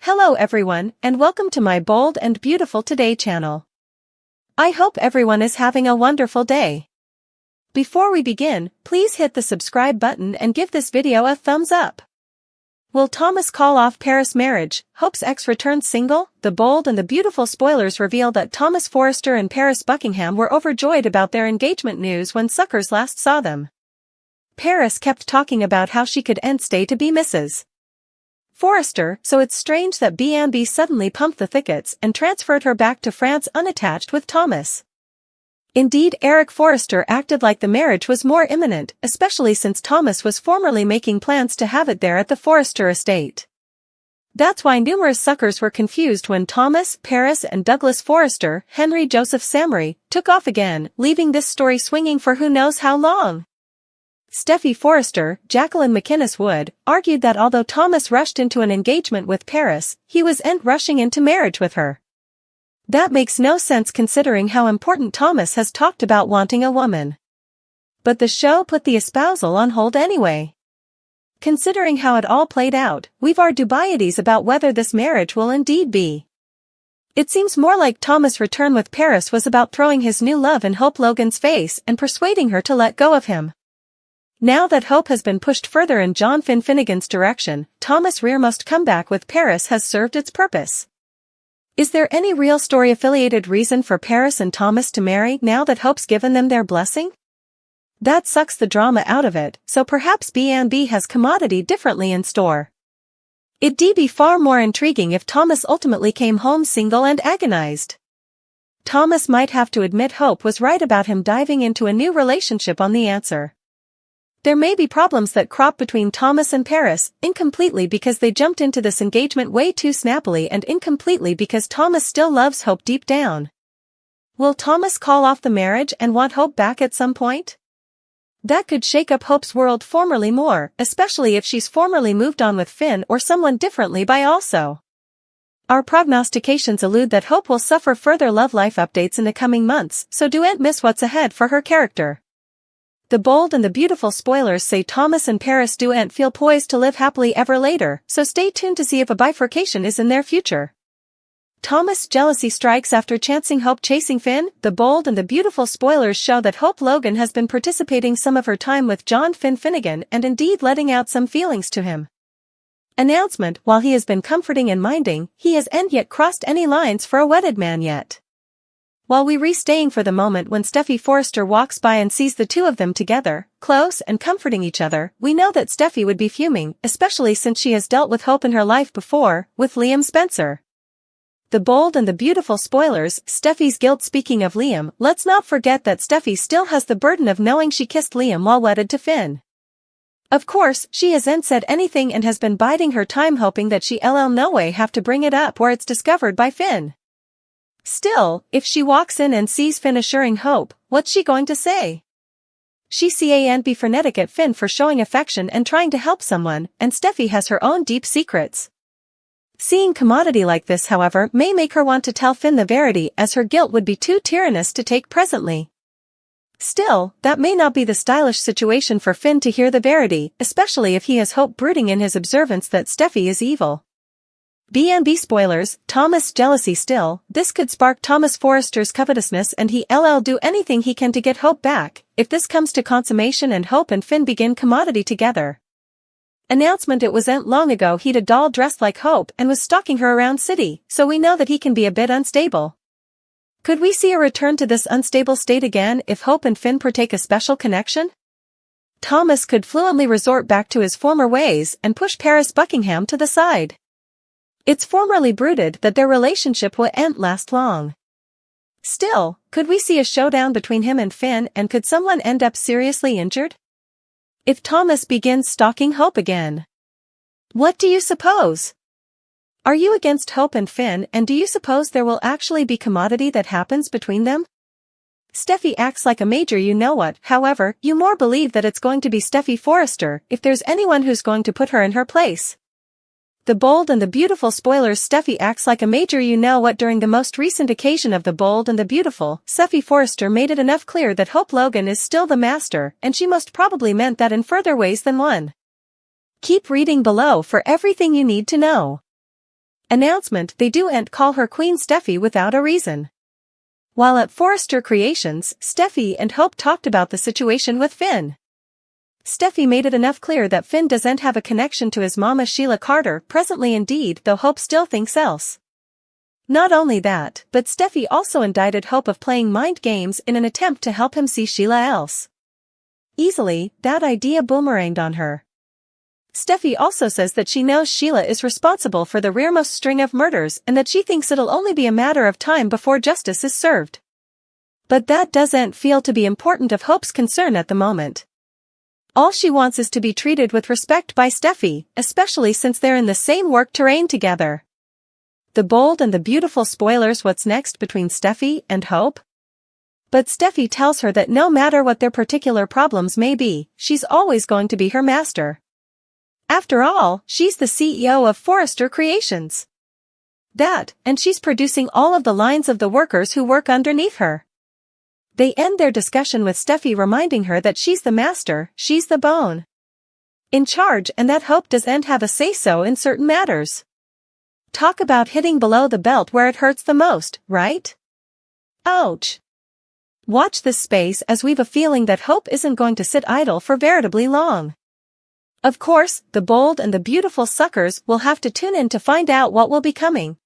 Hello everyone, and welcome to my Bold and Beautiful Today channel. I hope everyone is having a wonderful day. Before we begin, please hit the subscribe button and give this video a thumbs up. Will Thomas call off Paris' marriage? Hope's ex returns single? The Bold and the Beautiful spoilers reveal that Thomas Forrester and Paris Buckingham were overjoyed about their engagement news when suckers last saw them. Paris kept talking about how she could stay to be Mrs. Forrester, so it's strange that B&B suddenly pumped the thickets and transferred her back to France unattached with Thomas. Indeed, Eric Forrester acted like the marriage was more imminent, especially since Thomas was formerly making plans to have it there at the Forrester estate. That's why numerous suckers were confused when Thomas, Paris and Douglas Forrester, Henry Joseph Samary, took off again, leaving this story swinging for who knows how long. Steffi Forrester, Jacqueline McInnes Wood, argued that although Thomas rushed into an engagement with Paris, he wasn't rushing into marriage with her. That makes no sense considering how important Thomas has talked about wanting a woman. But the show put the espousal on hold anyway. Considering how it all played out, we've our dubieties about whether this marriage will indeed be. It seems more like Thomas' return with Paris was about throwing his new love in Hope Logan's face and persuading her to let go of him. Now that Hope has been pushed further in John Finn Finnegan's direction, Thomas' rearmost comeback with Paris has served its purpose. Is there any real story-affiliated reason for Paris and Thomas to marry now that Hope's given them their blessing? That sucks the drama out of it, so perhaps B&B has commodity differently in store. It'd be far more intriguing if Thomas ultimately came home single and agonized. Thomas might have to admit Hope was right about him diving into a new relationship on the answer. There may be problems that crop between Thomas and Paris, incompletely because they jumped into this engagement way too snappily and incompletely because Thomas still loves Hope deep down. Will Thomas call off the marriage and want Hope back at some point? That could shake up Hope's world formerly more, especially if she's formerly moved on with Finn or someone differently by also. Our prognostications allude that Hope will suffer further love life updates in the coming months, so don't miss what's ahead for her character. The Bold and the Beautiful spoilers say Thomas and Paris don't feel poised to live happily ever later, so stay tuned to see if a bifurcation is in their future. Thomas' jealousy strikes after chancing Hope chasing Finn. The Bold and the Beautiful spoilers show that Hope Logan has been participating some of her time with John Finn Finnegan and indeed letting out some feelings to him. Announcement: while he has been comforting and minding, he hasn't yet crossed any lines for a wedded man yet. While we're staying for the moment when Steffi Forrester walks by and sees the two of them together, close and comforting each other, we know that Steffi would be fuming, especially since she has dealt with Hope in her life before, with Liam Spencer. The Bold and the Beautiful spoilers: Steffi's guilt. Speaking of Liam, let's not forget that Steffi still has the burden of knowing she kissed Liam while wedded to Finn. Of course, she hasn't said anything and has been biding her time hoping that she'll no way have to bring it up where it's discovered by Finn. Still, if she walks in and sees Finn assuring Hope, what's she going to say? She can't be frenetic at Finn for showing affection and trying to help someone, and Steffi has her own deep secrets. Seeing commodity like this, however, may make her want to tell Finn the verity, as her guilt would be too tyrannous to take presently. Still, that may not be the stylish situation for Finn to hear the verity, especially if he has Hope brooding in his observance that Steffi is evil. B&B spoilers: Thomas' jealousy still. This could spark Thomas Forrester's covetousness and he'll do anything he can to get Hope back, if this comes to consummation and Hope and Finn begin commodity together. Announcement: it wasn't long ago he'd a doll dressed like Hope and was stalking her around city, so we know that he can be a bit unstable. Could we see a return to this unstable state again if Hope and Finn partake a special connection? Thomas could fluently resort back to his former ways and push Paris Buckingham to the side. It's formerly brooded that their relationship won't last long. Still, could we see a showdown between him and Finn, and could someone end up seriously injured? If Thomas begins stalking Hope again. What do you suppose? Are you against Hope and Finn, and do you suppose there will actually be commodity that happens between them? Steffi acts like a major you-know-what, however, you more believe that it's going to be Steffi Forrester, if there's anyone who's going to put her in her place. The Bold and the Beautiful spoilers: Steffi acts like a major you-know-what. During the most recent occasion of The Bold and the Beautiful, Steffi Forrester made it enough clear that Hope Logan is still the master, and she most probably meant that in further ways than one. Keep reading below for everything you need to know. Announcement: they don't call her Queen Steffi without a reason. While at Forrester Creations, Steffi and Hope talked about the situation with Finn. Steffi made it enough clear that Finn doesn't have a connection to his mama Sheila Carter presently, indeed, though Hope still thinks else. Not only that, but Steffi also indicted Hope of playing mind games in an attempt to help him see Sheila else. Easily, that idea boomeranged on her. Steffi also says that she knows Sheila is responsible for the rearmost string of murders and that she thinks it'll only be a matter of time before justice is served. But that doesn't feel to be important of Hope's concern at the moment. All she wants is to be treated with respect by Steffi, especially since they're in the same work terrain together. The bold and the beautiful spoilers: what's next between Steffi and Hope? But Steffi tells her that no matter what their particular problems may be, she's always going to be her master. After all, she's the CEO of Forrester Creations. And she's producing all of the lines of the workers who work underneath her. They end their discussion with Steffi reminding her that she's the master, she's the bone in charge, and that Hope doesn't have a say-so in certain matters. Talk about hitting below the belt where it hurts the most, right? Ouch. Watch this space, as we've a feeling that Hope isn't going to sit idle for veritably long. Of course, the bold and the beautiful suckers will have to tune in to find out what will be coming.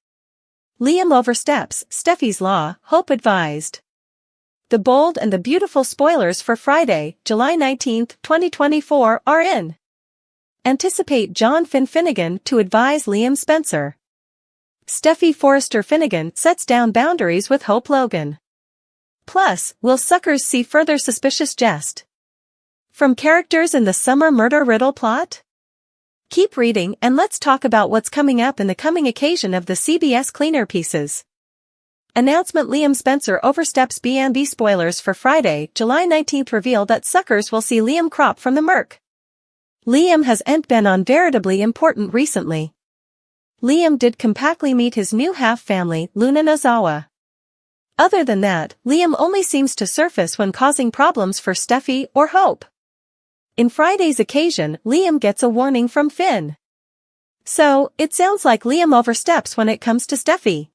Liam oversteps Steffi's law, Hope advised. The bold and the beautiful spoilers for Friday, July 19, 2024 are in. Anticipate John Finnegan to advise Liam Spencer. Steffi Forrester Finnegan sets down boundaries with Hope Logan. Plus, will suckers see further suspicious jest from characters in the summer murder riddle plot? Keep reading and let's talk about what's coming up in the coming occasion of the CBS Cleaner Pieces. Announcement: Liam Spencer oversteps B&B spoilers for Friday, July 19 reveal that suckers will see Liam crop from the murk. Liam hasn't been on veritably important recently. Liam did compactly meet his new half-family, Luna Nozawa. Other than that, Liam only seems to surface when causing problems for Steffi or Hope. In Friday's occasion, Liam gets a warning from Finn. So, it sounds like Liam oversteps when it comes to Steffi.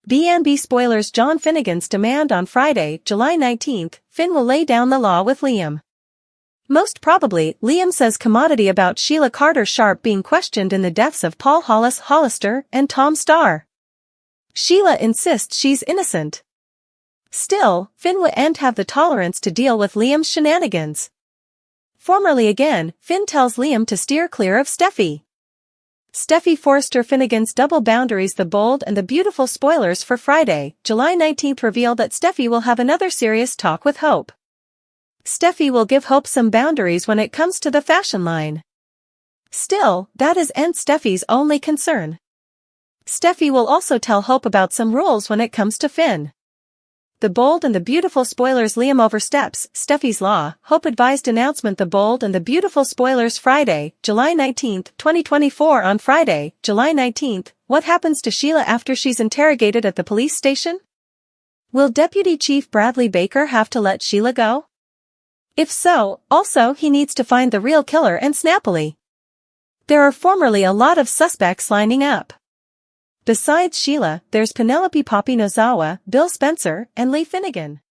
B&B spoilers: John Finnegan's demand on Friday, July 19, Finn will lay down the law with Liam. Most probably, Liam says commodity about Sheila Carter Sharp being questioned in the deaths of Paul Hollis Hollister and Tom Starr. Sheila insists she's innocent. Still, Finn wouldn't have the tolerance to deal with Liam's shenanigans. Formerly again, Finn tells Liam to steer clear of Steffi. Steffi Forrester Finnegan's double boundaries: the bold and the beautiful spoilers for Friday, July 19 reveal that Steffi will have another serious talk with Hope. Steffi will give Hope some boundaries when it comes to the fashion line. Still, that isn't Steffi's only concern. Steffi will also tell Hope about some rules when it comes to Finn. The bold and the beautiful spoilers: Liam oversteps Steffi's law, Hope advised. Announcement: the bold and the beautiful spoilers Friday, July 19, 2024 On Friday, July 19, what happens to Sheila after she's interrogated at the police station? Will Deputy Chief Bradley Baker have to let Sheila go? If so, also he needs to find the real killer and snappily. There are formerly a lot of suspects lining up. Besides Sheila, there's Penelope Poppy Nozawa, Bill Spencer, and Lee Finnegan.